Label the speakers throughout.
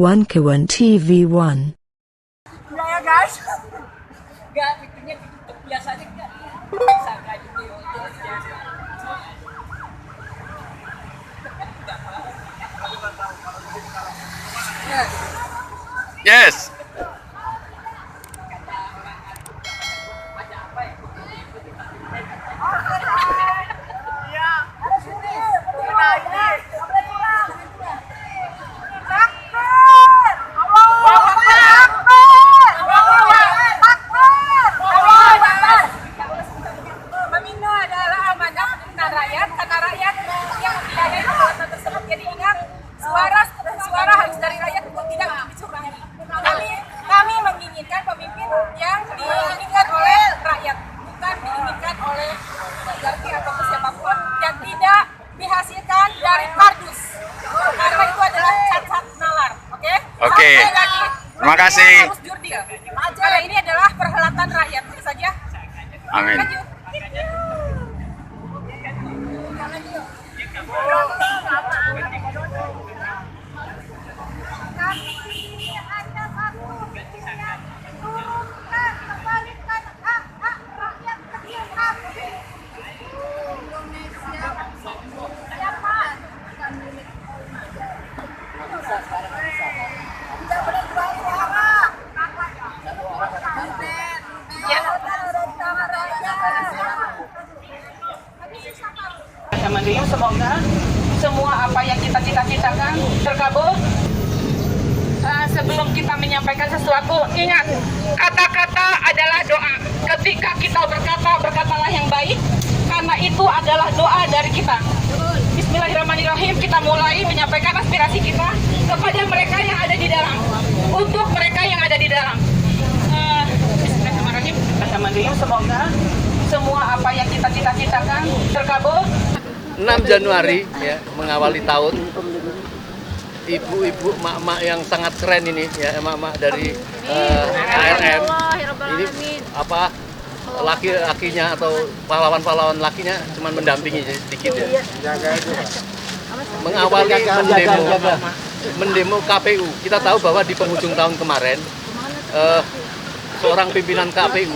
Speaker 1: One Kawan TV1.
Speaker 2: Enggak ya guys? Enggak, bikinnya ditutup biasanya enggak. Bisa enggak gitu.
Speaker 3: Yes.
Speaker 2: Suara harus dari rakyat untuk tidak dicurangi. Kami menginginkan pemimpin yang diinginkan oleh rakyat, bukan diinginkan oleh oligarki atau siapapun, dan tidak dihasilkan dari kardus. Karena itu adalah cacat nalar. Oke?
Speaker 3: Oke.
Speaker 2: Sampai lagi.
Speaker 3: Terima kasih.
Speaker 2: Harus jurdil. Karena ini adalah perhelatan rakyat. Itu saja.
Speaker 3: Amin.
Speaker 2: Lanjut. Semoga semua apa yang kita cita-citakan terkabul. Sebelum kita menyampaikan sesuatu, ingat, kata-kata adalah doa. Ketika kita berkata, berkatalah yang baik, karena itu adalah doa dari kita. Bismillahirrahmanirrahim, kita mulai menyampaikan aspirasi kita kepada mereka yang ada di dalam. Untuk mereka yang ada di dalam. Bismillahirrahmanirrahim, semoga semua apa yang kita cita-citakan terkabul.
Speaker 4: 6 Januari ya, mengawali tahun, ibu-ibu, mak-mak yang sangat keren ini ya, mak-mak dari ARM ini apa, laki-lakinya atau pahlawan-pahlawan lakinya cuma mendampingi sedikit ya, mengawali mendemo KPU. Kita tahu bahwa di penghujung tahun kemarin seorang pimpinan KPU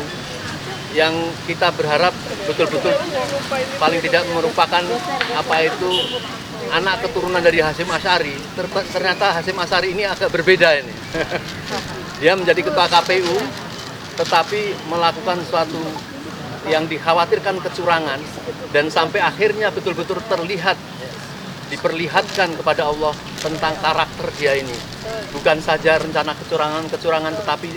Speaker 4: yang kita berharap betul-betul paling tidak merupakan apa itu anak keturunan dari Hasyim Asy'ari. Ternyata Hasyim Asy'ari ini agak berbeda ini. Dia menjadi ketua KPU tetapi melakukan sesuatu yang dikhawatirkan kecurangan dan sampai akhirnya betul-betul diperlihatkan kepada Allah tentang karakter dia ini. Bukan saja rencana kecurangan tetapi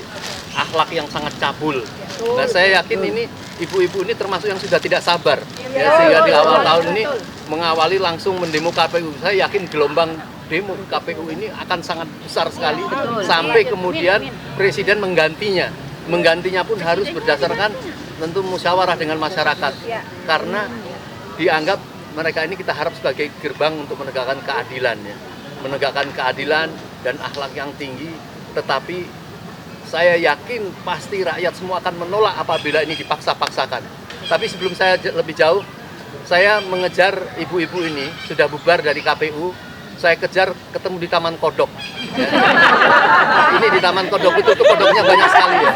Speaker 4: akhlak yang sangat cabul. Nah, saya yakin ini ibu-ibu ini termasuk yang sudah tidak sabar ya, sehingga di awal tahun ini mengawali langsung mendemo KPU. Saya yakin gelombang demo KPU ini akan sangat besar sekali sampai kemudian presiden menggantinya. Menggantinya pun harus berdasarkan tentu musyawarah dengan masyarakat. Karena dianggap mereka ini kita harap sebagai gerbang untuk menegakkan keadilan ya. Menegakkan keadilan dan akhlak yang tinggi, tetapi saya yakin pasti rakyat semua akan menolak apabila ini dipaksa-paksakan. Tapi sebelum saya lebih jauh, saya mengejar ibu-ibu ini, sudah bubar dari KPU, saya kejar ketemu di Taman Kodok. Ya. Ini di Taman Kodok itu kodoknya banyak sekali ya.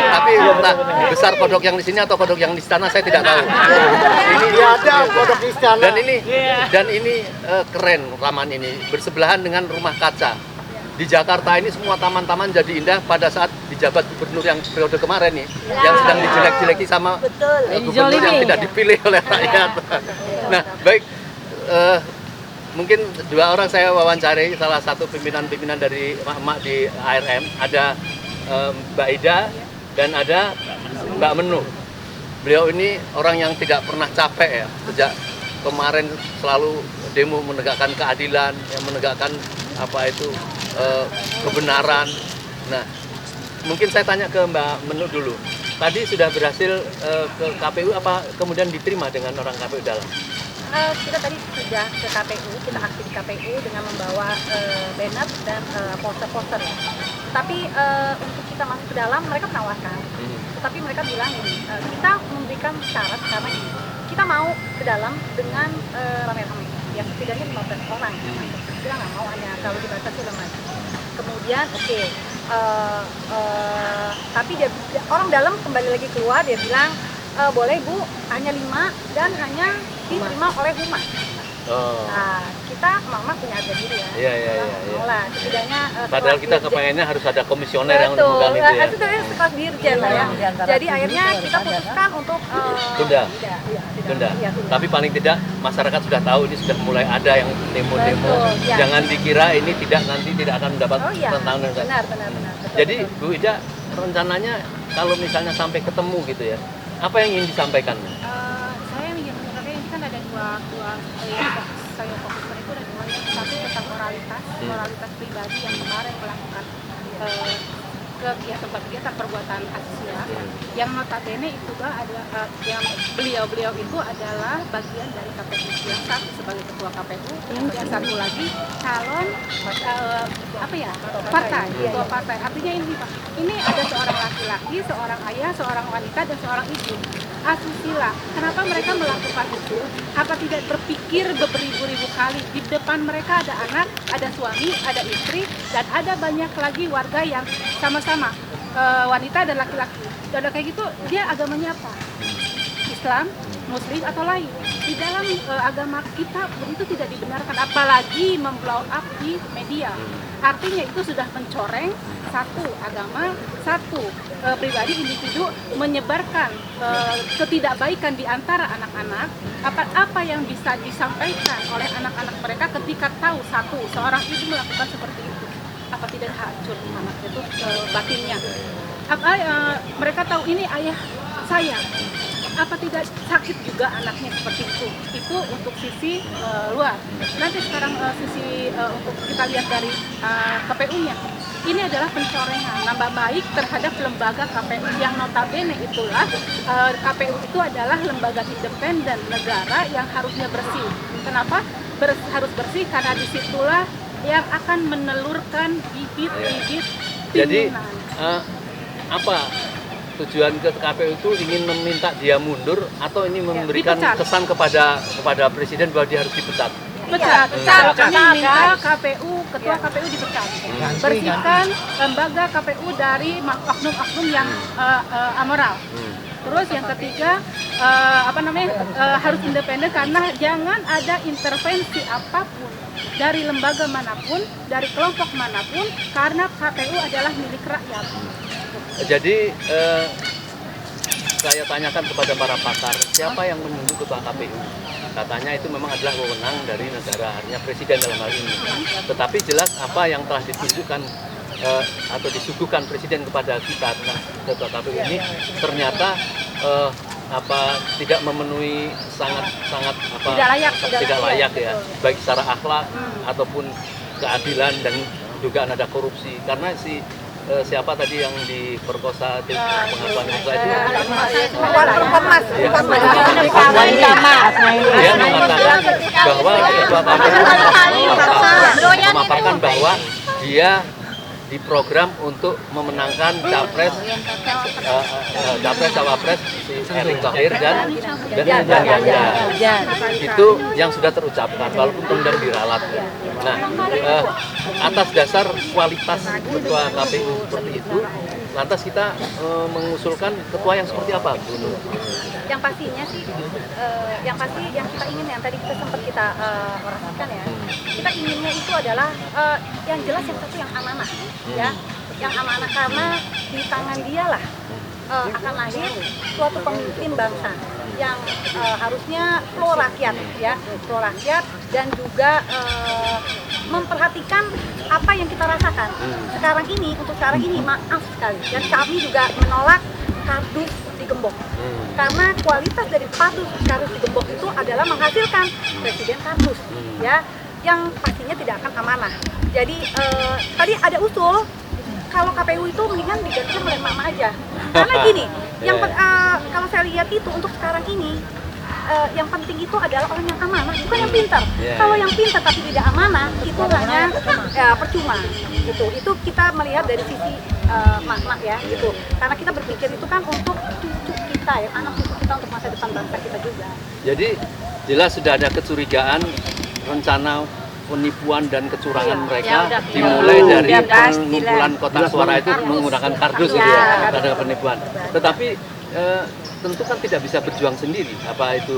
Speaker 4: Tapi entah besar kodok yang di sini atau kodok yang di istana saya tidak tahu. Ini ada kodok di istana. Dan ini keren taman ini, bersebelahan dengan rumah kaca. Di Jakarta ini semua taman-taman jadi indah pada saat dijabat gubernur yang periode kemarin nih, yang sedang dijelek-jeleki sama gubernur yang tidak dipilih oleh rakyat. Nah, baik, mungkin dua orang saya wawancari, salah satu pimpinan-pimpinan dari emak-emak di ARM, ada Mbak Ida dan ada Mbak Menu. Beliau ini orang yang tidak pernah capek ya, sejak kemarin selalu demo menegakkan keadilan, yang menegakkan apa itu kebenaran. Nah, mungkin saya tanya ke Mbak Menu dulu. Tadi sudah berhasil ke KPU, apa kemudian diterima dengan orang KPU dalam?
Speaker 5: Kita tadi sudah ke KPU, kita aksi di KPU dengan membawa banner dan poster-poster ya. Tapi untuk kita masuk ke dalam, mereka menawarkan. Tetapi mereka bilang ini, kita memberikan syarat karena ini, kita mau ke dalam dengan rame-rame. Ya setidaknya 15 orang. Kita nggak mau hanya kalau dibatasi udah maju. kemudian oke, tapi orang dalam kembali lagi keluar, dia bilang boleh Bu, hanya 5 dan hanya diterima oleh humas. Nah, kita mama punya harga diri ya.
Speaker 4: Iya.
Speaker 5: Lah, setidaknya
Speaker 4: Padahal kita kepengennya harus ada komisioner yang untuk memegang itu ya.
Speaker 5: Itu dari sekelas dirjen lah ya. Jadi akhirnya kita putuskan untuk
Speaker 4: Tunda.
Speaker 5: Tunda. Iya, tunda.
Speaker 4: Tapi paling tidak masyarakat sudah tahu ini sudah mulai ada yang demo-demo.
Speaker 5: Betul, ya.
Speaker 4: Jangan dikira ini nanti tidak akan mendapat
Speaker 5: Oh iya,
Speaker 4: tantangan.
Speaker 5: benar. Betul,
Speaker 4: Jadi
Speaker 5: betul.
Speaker 4: Bu Ida, rencananya kalau misalnya sampai ketemu gitu ya, apa yang ingin disampaikan?
Speaker 6: Saya ingin menyampaikan ini kan ada dua yang saya fokuskan itu ada dua. Yang satu tentang moralitas pribadi yang kemarin melakukan kegiatan perbuatan asusila, yang notabene itu ada yang beliau itu adalah bagian dari KPU, yang satu sebagai ketua KPU, yang satu lagi calon ketua partai. Artinya ini ada seorang laki-laki, seorang ayah, seorang wanita, dan seorang ibu asusila. Kenapa mereka melakukan itu? Apa tidak berpikir beribu-ribu kali? Di depan mereka ada anak, ada suami, ada istri, dan ada banyak lagi warga yang sama-sama wanita dan laki-laki. Dan kayak gitu, dia agamanya apa? Islam, Muslim, atau lain? Di dalam agama kita itu tidak dibenarkan, apalagi memblow up di media. Artinya itu sudah mencoreng satu agama, satu pribadi individu, menyebarkan ketidakbaikan di antara anak-anak. Apa yang bisa disampaikan oleh anak-anak mereka ketika tahu seorang ibu melakukan seperti itu? Apa tidak hancur anak itu batinnya? Mereka tahu ini ayah saya. Apa tidak sakit juga anaknya seperti itu? Itu untuk sisi luar. Nanti sekarang sisi untuk kita lihat dari KPU-nya. Ini adalah pencorengan nambah baik terhadap lembaga KPU yang notabene itulah KPU itu adalah lembaga independen negara yang harusnya bersih. Kenapa harus bersih? Karena disitulah yang akan menelurkan bibit-bibit
Speaker 4: Jadi
Speaker 6: pimpinan.
Speaker 4: apa tujuan ke KPU itu ingin meminta dia mundur atau ini memberikan
Speaker 6: dipecat.
Speaker 4: kesan kepada presiden bahwa dia harus dipecat?
Speaker 6: Pecat. Kami minta ketua KPU dipecat. Bersihkan lembaga KPU dari oknum-oknum yang amoral. Terus yang ketiga harus independen karena jangan ada intervensi apapun dari lembaga manapun, dari kelompok manapun, karena KPU adalah milik rakyat.
Speaker 4: Jadi saya tanyakan kepada para pakar, siapa yang menunjuk ketua KPU? Katanya itu memang adalah wewenang dari negara, artinya presiden dalam hal ini. Tetapi jelas apa yang telah ditunjukkan atau disuguhkan presiden kepada kita tentang ketua KPU ini ternyata tidak memenuhi sangat tidak layak ya, baik secara akhlak ataupun keadilan dan dugaan ada korupsi. Karena siapa tadi yang diperkosa di pengakuan itu? Dia mengatakan bahwa ketua KPU memaparkan bahwa dia diprogram untuk memenangkan capres cawapres si Erick Thohir dan Ganjar. Itu yang sudah terucapkan walaupun kemudian diralat. Nah, atas dasar kualitas ketua KPU seperti itu, lantas kita mengusulkan ketua yang seperti apa, Bu Nur?
Speaker 5: Yang pastinya sih, yang kita ingin, yang tadi kita orasikan ya, kita inginnya itu adalah yang jelas yang satu yang amanah, ya, yang amanah karena di tangan dialah akan lahir suatu pemimpin bangsa yang harusnya pro rakyat, ya, pro rakyat dan juga memperhatikan apa yang kita rasakan sekarang ini. Untuk sekarang ini maaf sekali, dan kami juga menolak kardus digembok. Karena kualitas dari kardus digembok itu adalah menghasilkan presiden kardus, ya, yang pastinya tidak akan amanah. Jadi tadi ada usul kalau KPU itu mendingan digantikan oleh mama aja. Karena gini, kalau saya lihat itu untuk sekarang ini yang penting itu adalah orang yang amanah, bukan yang pintar. Kalau yang pintar tapi tidak amanah, itu hanya percuma. Itu kita melihat dari sisi makna, ya, gitu. Karena kita berpikir itu kan untuk cucu kita, ya, anak cucu kita, untuk masa depan bangsa kita juga.
Speaker 4: Jadi jelas sudah ada kecurigaan rencana penipuan dan kecurangan mereka
Speaker 5: Ya, udah.
Speaker 4: dimulai dari
Speaker 5: Udah pasti
Speaker 4: pengumpulan kotak suara itu menggunakan kardus gitu ya, ada penipuan. Tetapi tentu kan tidak bisa berjuang sendiri. Apa itu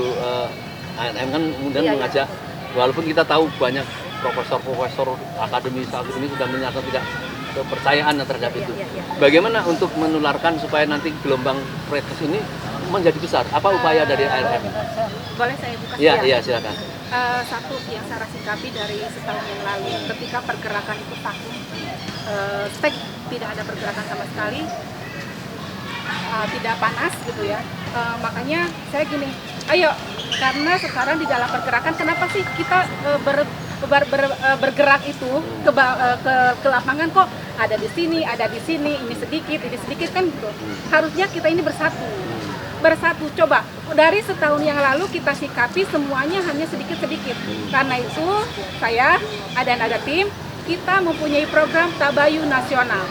Speaker 4: ANM kan kemudian mengajak, walaupun kita tahu banyak profesor akademis sudah menyatakan tidak kepercayaan terhadap itu. Bagaimana untuk menularkan supaya nanti gelombang protes ini menjadi besar? Apa upaya dari ANM?
Speaker 6: Boleh saya buka?
Speaker 4: Iya, silakan.
Speaker 6: Satu yang saya sikapi dari setahun yang lalu ketika pergerakan itu vakum, spek tidak ada pergerakan sama sekali, tidak panas gitu ya. Makanya saya gini, ayo, karena sekarang di dalam pergerakan kenapa sih kita bergerak itu ke lapangan, kok ada di sini, ini sedikit kan gitu. Harusnya kita ini bersatu, coba dari setahun yang lalu kita sikapi semuanya hanya sedikit-sedikit. Karena itu saya ada tim, kita mempunyai program Tabayun Nasional.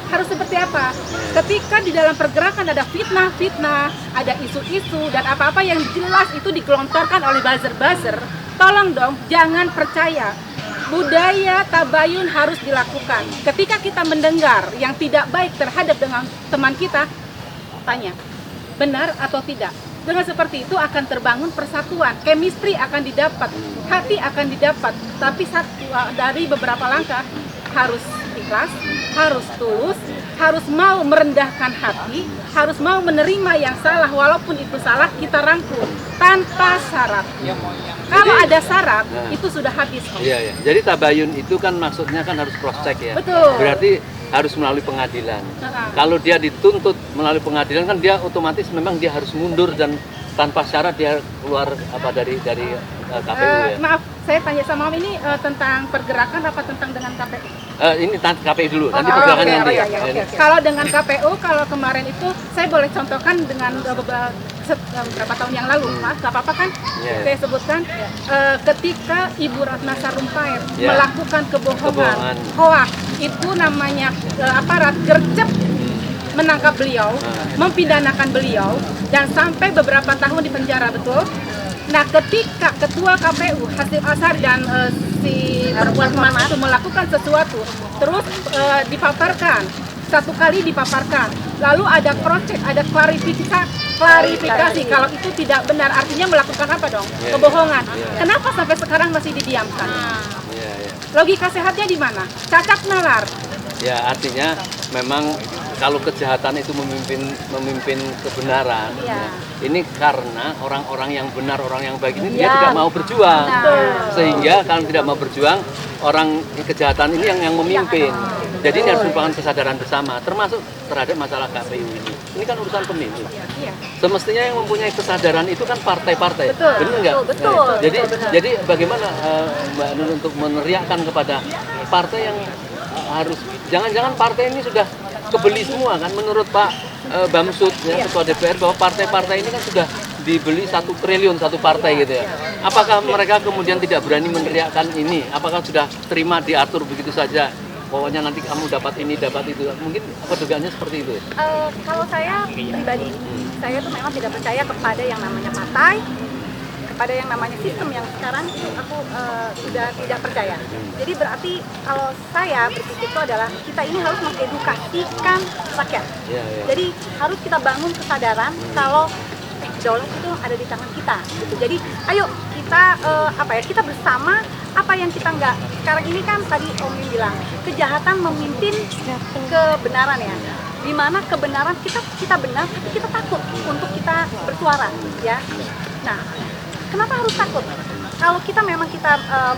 Speaker 6: Harus seperti apa? Ketika di dalam pergerakan ada fitnah, ada isu-isu dan apa-apa yang jelas itu digelontorkan oleh buzzer, tolong dong jangan percaya. Budaya tabayun harus dilakukan. Ketika kita mendengar yang tidak baik terhadap dengan teman kita, tanya, benar atau tidak? Dengan seperti itu akan terbangun persatuan, chemistry akan didapat, hati akan didapat. Tapi dari beberapa langkah harus ikhlas, harus tulus, harus mau merendahkan hati, harus mau menerima yang salah walaupun itu salah, kita rangkul tanpa syarat. Kalau ada syarat itu sudah habis.
Speaker 4: Iya. Jadi tabayun itu kan maksudnya kan harus cross check ya.
Speaker 6: Betul.
Speaker 4: Berarti harus melalui pengadilan. Kalau dia dituntut melalui pengadilan kan dia otomatis memang dia harus mundur dan tanpa syarat dia keluar dari KPU ya.
Speaker 6: Maaf, saya tanya sama Om ini tentang pergerakan apa tentang dengan KPU?
Speaker 4: Ini KPU dulu, nanti pergerakan nanti.
Speaker 6: Oke. Kalau dengan KPU, kalau kemarin itu saya boleh contohkan dengan beberapa tahun yang lalu, Mas, nggak apa-apa kan? Saya sebutkan ketika Ibu Ratna Sarumpait melakukan kebohongan, hoax, itu namanya aparat gercep menangkap beliau, mempidanakan beliau, dan sampai beberapa tahun di penjara, betul? Nah, ketika Ketua KPU Hasyim Asyari dan si perempuan itu melakukan sesuatu, terus dipaparkan, satu kali dipaparkan, lalu ada cross check, ada klarifikasi kalau itu tidak benar, artinya melakukan apa dong? Kebohongan. Kenapa sampai sekarang masih didiamkan? Logika sehatnya di mana? Cacat nalar.
Speaker 4: Ya, artinya memang kalau kejahatan itu memimpin kebenaran, ini karena orang-orang yang benar, orang yang baik ini dia tidak mau berjuang, sehingga kalau tidak mau berjuang, orang kejahatan ini yang memimpin. Jadi ini harus merupakan kesadaran bersama, termasuk terhadap masalah KPU ini. Ini kan urusan pemilu. Semestinya yang mempunyai kesadaran itu kan partai-partai, benar nggak?
Speaker 5: Betul.
Speaker 4: Jadi bagaimana Mbak Nur untuk meneriakkan kepada partai yang harus, jangan-jangan partai ini sudah kebeli semua kan, menurut Pak Bamsud ya, Ketua DPR, bahwa partai-partai ini kan sudah dibeli 1 triliun satu partai gitu ya. Apakah mereka kemudian tidak berani meneriakkan ini? Apakah sudah terima diatur begitu saja? Pokoknya nanti kamu dapat ini, dapat itu. Mungkin kedugaannya seperti itu.
Speaker 5: Kalau saya pribadi, saya tuh memang tidak percaya kepada yang namanya partai, kepada yang namanya sistem yang sekarang itu aku sudah tidak percaya. Jadi berarti kalau saya berpikir itu adalah kita ini harus mengedukasikan rakyat. Jadi harus kita bangun kesadaran kalau daulat itu ada di tangan kita. Gitu. Jadi ayo kita kita bersama apa yang kita nggak. Sekarang ini kan tadi Om Yun bilang kejahatan memimpin kebenaran ya. Dimana kebenaran kita benar tapi kita takut untuk kita bersuara ya. Nah, kenapa harus takut? Kalau kita memang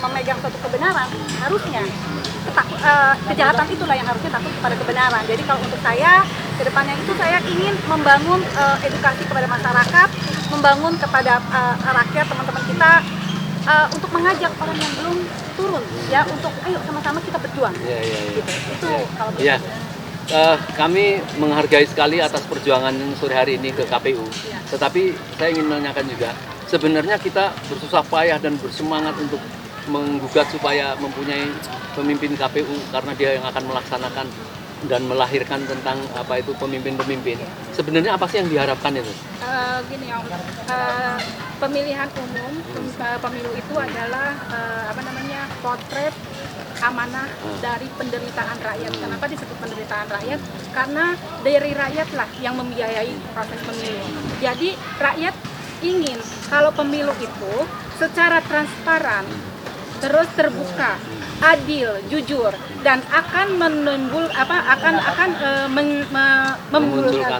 Speaker 5: memegang suatu kebenaran, harusnya kejahatan itulah yang harusnya takut kepada kebenaran. Jadi kalau untuk saya, kedepannya itu saya ingin membangun edukasi kepada masyarakat, membangun kepada rakyat, teman-teman kita, untuk mengajak orang yang belum turun, ya, untuk ayo sama-sama kita berjuang. Gitu. Itu kalau begitu.
Speaker 4: Kami menghargai sekali atas perjuangan sore hari ini ke KPU. Tetapi saya ingin menanyakan juga, sebenarnya kita bersusah payah dan bersemangat untuk menggugat supaya mempunyai pemimpin KPU karena dia yang akan melaksanakan dan melahirkan tentang apa itu pemimpin-pemimpin. Sebenarnya apa sih yang diharapkan itu?
Speaker 6: Gini Om, pemilihan umum, pemilu itu adalah potret amanah dari penderitaan rakyat. Kenapa disebut penderitaan rakyat? Karena dari rakyatlah yang membiayai proses pemilu. Jadi rakyat ingin kalau pemilu itu secara transparan, terus terbuka, adil, jujur, dan akan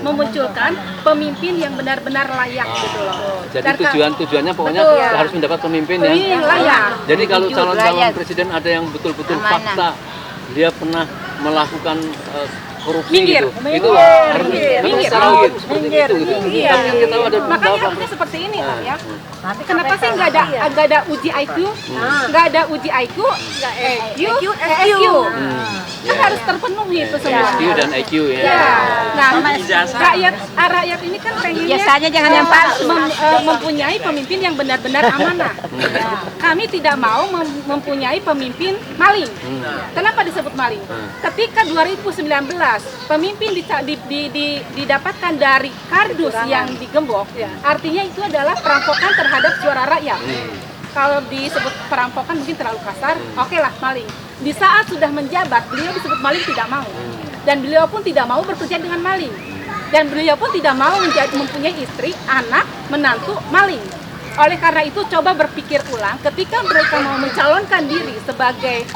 Speaker 6: memunculkan pemimpin yang benar-benar layak gitu loh.
Speaker 4: Jadi tujuannya pokoknya
Speaker 6: Betul.
Speaker 4: harus mendapat pemimpin
Speaker 6: Pemimpin layak.
Speaker 4: Jadi kalau calon-calon presiden ada yang betul-betul fakta dia pernah melakukan korupsi
Speaker 6: Minggir.
Speaker 4: gitu, itu harus memang secara hukum seperti itu gitu.
Speaker 6: Iya.
Speaker 4: Tapi yang kita tahu ada
Speaker 6: Makanya
Speaker 4: beberapa
Speaker 6: harusnya seperti ini Pak ya. Kenapa sih nggak ada uji IQ, nggak ada uji IQ, nggak EQ, SQ. Kan harus terpenuhi itu semua.
Speaker 4: EQ dan IQ ya.
Speaker 6: Ya. Nah, rakyat ini kan pengennya
Speaker 2: Biasanya jangan yang palsu.
Speaker 6: mempunyai pemimpin yang benar-benar amanah. Kami tidak mau mempunyai pemimpin maling. Kenapa disebut maling? Ketika 2019 pemimpin didapatkan dari kardus yang digembok, artinya itu adalah perampokan terhadap suara rakyat. Kalau disebut perampokan mungkin terlalu kasar, oke lah maling. Di saat sudah menjabat, beliau disebut maling tidak mau. Dan beliau pun tidak mau bekerja dengan maling. Dan beliau pun tidak mau mempunyai istri, anak, menantu maling. Oleh karena itu coba berpikir ulang ketika mereka mau mencalonkan diri sebagai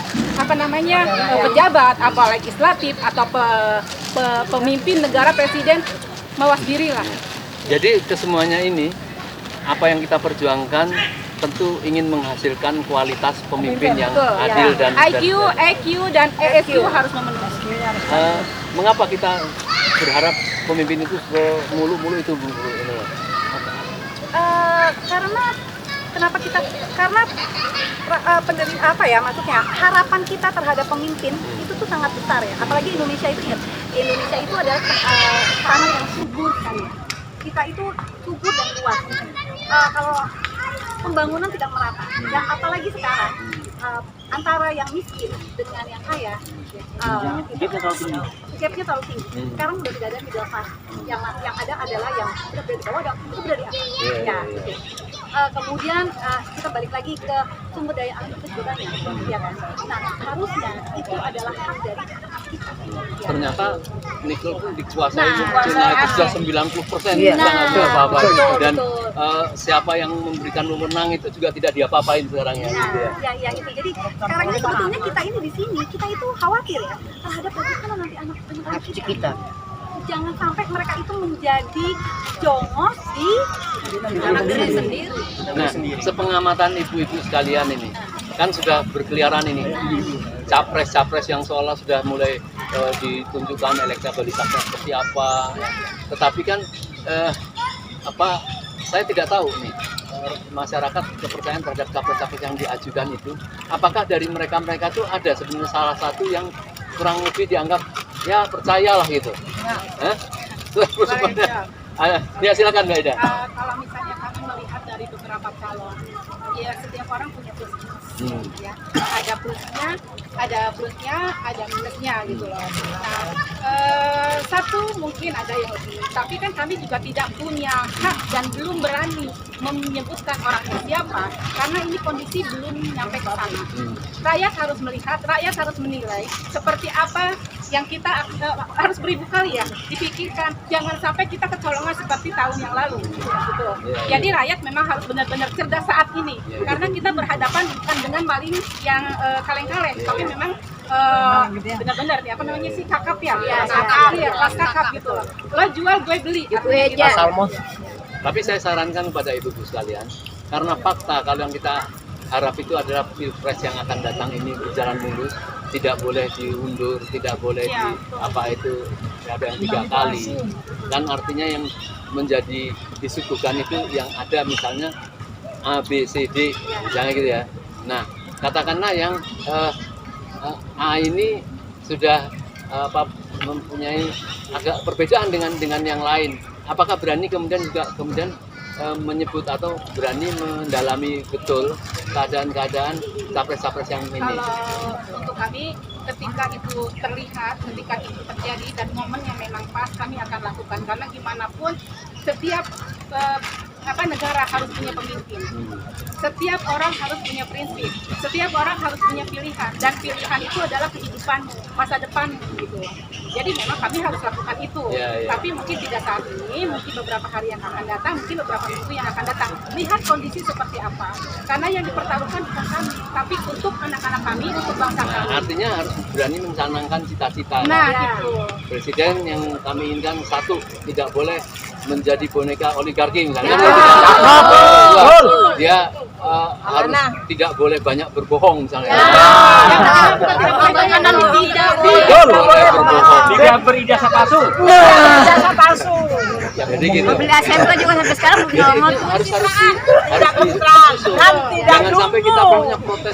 Speaker 6: pejabat, apa legislatif atau pemimpin negara, presiden, mawas diri lah.
Speaker 4: Jadi kesemuanya ini apa yang kita perjuangkan tentu ingin menghasilkan kualitas pemimpin yang
Speaker 6: Betul,
Speaker 4: adil
Speaker 6: ya.
Speaker 4: dan
Speaker 6: IQ, EQ, dan ESQ harus memenuhi.
Speaker 4: mengapa kita berharap pemimpin itu mulu-mulu itu Bu?
Speaker 5: Maksudnya harapan kita terhadap pemimpin itu tuh sangat besar ya. Apalagi Indonesia itu adalah tanah yang subur kan ya. Kita itu subur dan luas. Kalau pembangunan tidak merata, dan apalagi sekarang antara yang miskin dengan yang kaya, gapnya terlalu tinggi. Sekarang udah tidak ada middle class. Yang ada adalah yang sudah berada di bawah dan itu berada di atas. Gitu. Kemudian kita balik lagi ke sumber daya alam itu sebenarnya, ya kan? Nah, harusnya itu adalah hak dari kita.
Speaker 4: Ternyata nikel pun dikuasai China itu sudah 90%, nggak ada apa-apa. Dan siapa yang memberikan wewenang itu juga tidak diapa-apain sekarang ya.
Speaker 5: Ya itu. Jadi sekarang ini sebetulnya kita ini di sini, kita itu khawatir ya terhadap bagaimana nanti anak-anak kita. Jangan sampai mereka itu menjadi jongos di negeri sendiri.
Speaker 4: Nah, sepengamatan ibu-ibu sekalian ini, kan sudah berkeliaran ini capres-capres yang seolah sudah mulai ditunjukkan elektabilitasnya seperti apa. Tetapi kan saya tidak tahu nih masyarakat kepercayaan terhadap capres-capres yang diajukan itu, apakah dari mereka itu ada sebenarnya salah satu yang kurang lebih dianggap ya percayalah gitu. Ya silakan Mbak Ida.
Speaker 6: Kalau misalnya kami melihat dari beberapa calon, ya setiap orang punya plus minus, ya. Ada plusnya, ada minusnya gitu loh. Nah, satu mungkin ada yang lebih, tapi kan kami juga tidak punya hak dan belum berani menyebutkan orangnya siapa, karena ini kondisi belum nyampe ke sana. Rakyat harus melihat, rakyat harus menilai seperti apa yang kita harus beribu kali ya dipikirkan, jangan sampai kita kecolongan seperti tahun yang lalu gitu. Jadi rakyat memang harus benar-benar cerdas saat ini, karena kita berhadapan bukan dengan maling yang kaleng-kaleng, tapi memang benar-benar nih kakap ya, kelas kakap gitu loh. Lo jual gue beli gitu.
Speaker 4: Tapi saya sarankan kepada ibu-ibu sekalian, karena fakta kalau yang kita harap itu adalah pilpres yang akan datang ini berjalan mulus, tidak boleh diundur, tidak boleh ada yang 3 kali. Dan artinya yang menjadi disuguhkan itu yang ada misalnya A, B, C, D, misalnya gitu ya. Nah, katakanlah yang A ini sudah mempunyai agak perbedaan dengan yang lain. Apakah berani kemudian menyebut atau berani mendalami betul keadaan capres-capres yang ini?
Speaker 6: Kalau untuk kami, ketika itu terlihat, ketika itu terjadi dan momen yang memang pas, kami akan lakukan, karena gimana pun setiap negara harus punya pemimpin. Setiap orang harus punya prinsip, setiap orang harus punya pilihan, dan pilihan itu adalah kehidupan masa depan gitu. Jadi memang kami harus lakukan itu, tapi mungkin tidak saat ini, mungkin beberapa hari yang akan datang, mungkin beberapa minggu yang akan datang. Lihat kondisi seperti apa, karena yang dipertaruhkan bukan kami, tapi untuk anak-anak kami, untuk bangsa kami.
Speaker 4: Artinya harus berani mencanangkan cita-cita.
Speaker 6: Nah, gitu.
Speaker 4: Presiden yang kami inginkan satu, tidak boleh menjadi boneka oligarki misalnya. Dia harus tidak boleh banyak berbohong misalnya. Tidak boleh berbohong.
Speaker 7: Tidak berijazah palsu.
Speaker 4: Jadi gitu.
Speaker 5: Mobil SMK juga sampai sekarang belum nongol.
Speaker 4: Harus disusun. Jangan sampai kita punya protes.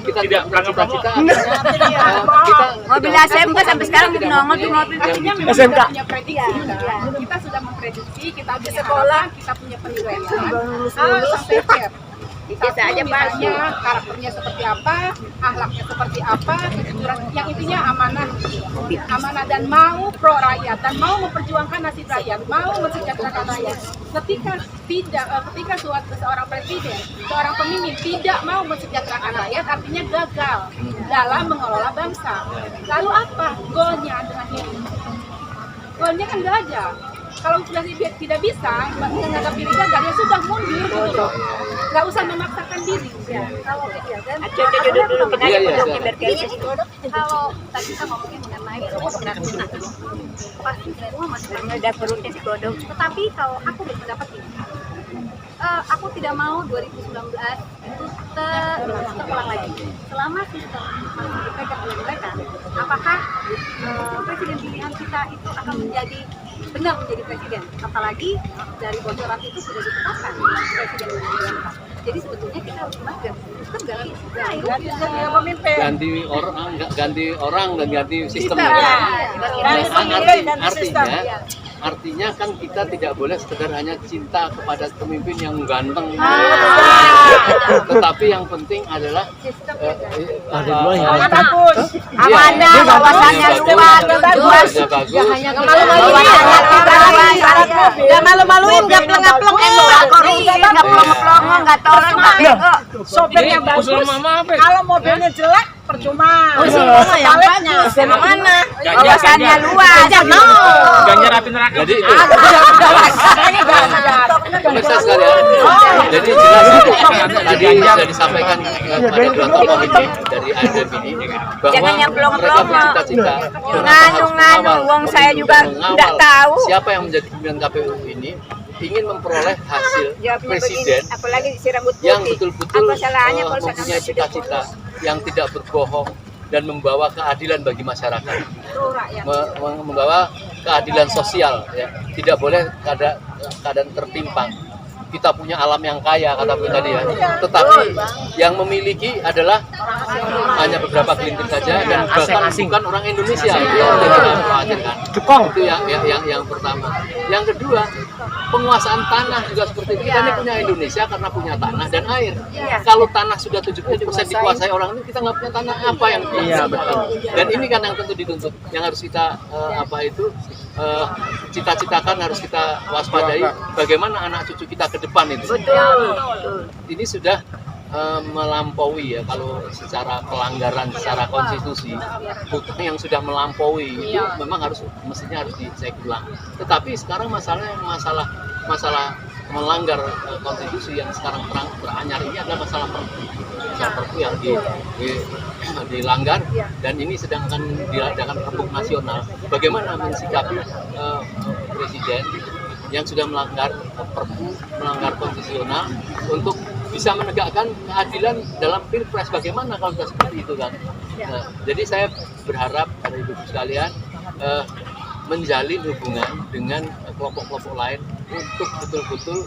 Speaker 4: Kita tidak cita-cita.
Speaker 5: Mobil SMK sampai sekarang belum nongol tuh mobil.
Speaker 6: Artinya memang kita punya prediksi, kita sudah memprediksi, kita punya sekolah, kita punya penilaian, sampai fair. Satu, misalnya karakternya seperti apa, akhlaknya seperti apa, kejujuran, yang intinya amanah, amanah dan mau pro rakyat dan mau memperjuangkan nasib rakyat, mau mensejahterakan rakyat. Ketika seorang presiden, seorang pemimpin tidak mau mensejahterakan rakyat, artinya gagal dalam mengelola bangsa. Lalu apa goalnya dengan ini? Goalnya kan nggak ada. Kalau sudah tidak bisa menghadapi gagal, ya sudah mundur gitu loh. Nggak usah memaksakan diri.
Speaker 5: Kalau tadi kita ngomongin mengenai demokrasi, pasti semua masih ada perutnya si godong. Tetapi kalau aku berpendapat ini, aku tidak mau 2019 itu terulang lagi. Selama sistem masih dipegang oleh mereka, apakah presiden pilihan kita itu akan benar menjadi presiden? Apalagi dari bocoran itu sudah ditetapkan presiden pilihan. Jadi sebetulnya kita harus mager. Itu
Speaker 4: ganti orang dan ganti sistem. Artinya kan kita tidak boleh sekedar hanya cinta kepada pemimpin yang ganteng, tetapi yang penting adalah
Speaker 5: amanah, wawasannya luas, nggak malu-maluin, nggak pleng-pleng, nggak plong-plong, nggak tolong, nggak bego.
Speaker 2: Sopirnya bagus, kalau mobilnya jelek percuma.
Speaker 5: Yang bagus, yang mana? Wawasannya luas.
Speaker 7: Ganjar api neraka.
Speaker 4: Jadi itu. Pemirsa sekalian, jadi jelas tadi sudah disampaikan pada dua tokoh ini dari ASDM ini bahwa mereka bercita-cita
Speaker 5: Nganu, wong saya juga nggak tahu.
Speaker 4: siapa yang menjadi pimpinan KPU ini ingin memperoleh hasil presiden
Speaker 5: Apalagi si rambut
Speaker 4: yang
Speaker 5: putih.
Speaker 4: betul-betul
Speaker 5: Apa salahnya kalau
Speaker 4: mempunyai cita-cita yang tidak berbohong dan membawa keadilan bagi masyarakat, membawa keadilan sosial, ya. Tidak boleh keadaan tertimpang. Kita punya alam yang kaya, kata Bu tadi ya. Tetapi yang memiliki adalah hanya beberapa gelintir saja dan bahkan bukan orang Indonesia. Itu yang kita khawatirkan. Itu yang pertama. Yang kedua, penguasaan tanah juga seperti itu. Kita ini punya Indonesia karena punya tanah dan air. Kalau tanah sudah 70% dikuasai orang ini, kita nggak punya tanah apa yang kita dan ini kan yang tentu dituntut. Yang harus kita cita-citakan, harus kita waspadai bagaimana anak cucu kita ke depan itu. Ini sudah melampaui ya, kalau secara pelanggaran secara konstitusi, bukan yang sudah melampaui itu memang mestinya harus dicek ulang. Tetapi sekarang masalah melanggar konstitusi yang sekarang teranyar ini adalah masalah perpu yang dilanggar, dan ini sedang akan diadakan rembuk nasional. Bagaimana mensikapi presiden yang sudah melanggar perpu, melanggar konstitusional untuk bisa menegakkan keadilan dalam pilpres? Bagaimana kalau sudah seperti itu kan? Nah, jadi saya berharap pada ibu sekalian menjalin hubungan dengan kelompok-kelompok lain untuk betul-betul,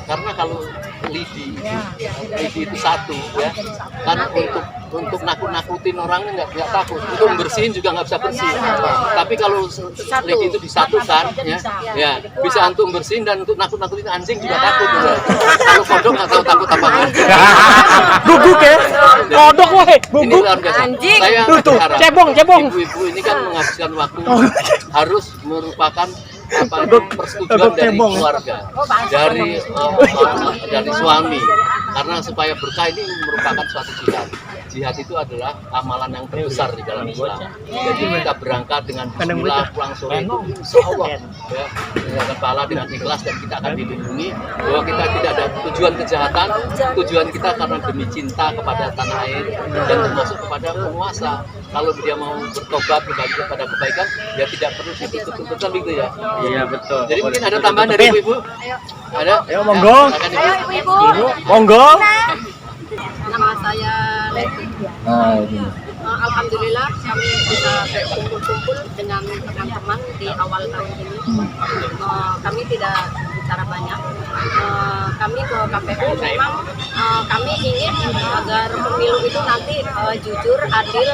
Speaker 4: karena kalau LIDI itu satu ya, kan untuk nakut-nakutin orangnya nggak takut, untuk membersihin juga nggak bisa bersih. Tapi kalau LIDI itu disatukan ya bisa untuk membersihin dan untuk nakut-nakutin anjing juga takut. Kalau kodok nggak tahu takut apa.
Speaker 7: Guguk ya, kodok weh,
Speaker 4: Ini luar biasa.
Speaker 5: Anjing.
Speaker 4: Saya
Speaker 7: Tuh,
Speaker 4: berharap
Speaker 7: cebong.
Speaker 4: ibu-ibu ini kan menghabiskan waktu, harus merupakan persetujuan dari keluarga, dari suami, karena supaya berkah ini merupakan suatu jihad. Jihad itu adalah amalan yang terbesar di dalam Islam. Jadi kita berangkat dengan bismillah, pulang sore itu insya Allah ya, dengan pahala, dengan ikhlas, dan kita akan dilindungi bahwa kita tidak ada tujuan kejahatan. Tujuan kita karena demi cinta kepada tanah air dan termasuk kepada penguasa. Kalau dia mau bertobat kepada kebaikan, ya tidak perlu dituntut-tuntut gitu ya.
Speaker 7: Iya betul.
Speaker 4: Jadi mungkin ada tambahan dari ibu-ibu? Ada?
Speaker 7: Ayo monggo.
Speaker 4: Ayo
Speaker 5: ibu-ibu.
Speaker 7: Monggo.
Speaker 5: Nama saya Leti. Alhamdulillah kami bisa berkumpul-kumpul dengan teman-teman di awal tahun ini. Kami tidak bicara banyak. Kami ke KPU memang kami ingin agar pemilu itu nanti jujur, adil,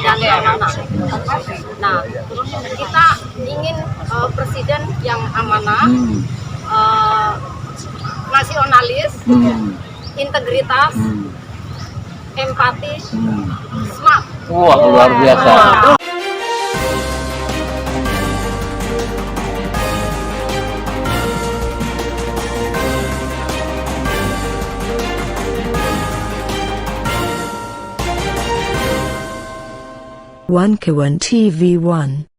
Speaker 5: dan amanah. Nah, kita ingin presiden yang amanah, nasionalis, integritas, empati, smart.
Speaker 4: Wah, luar biasa.
Speaker 1: One Kawan TV 1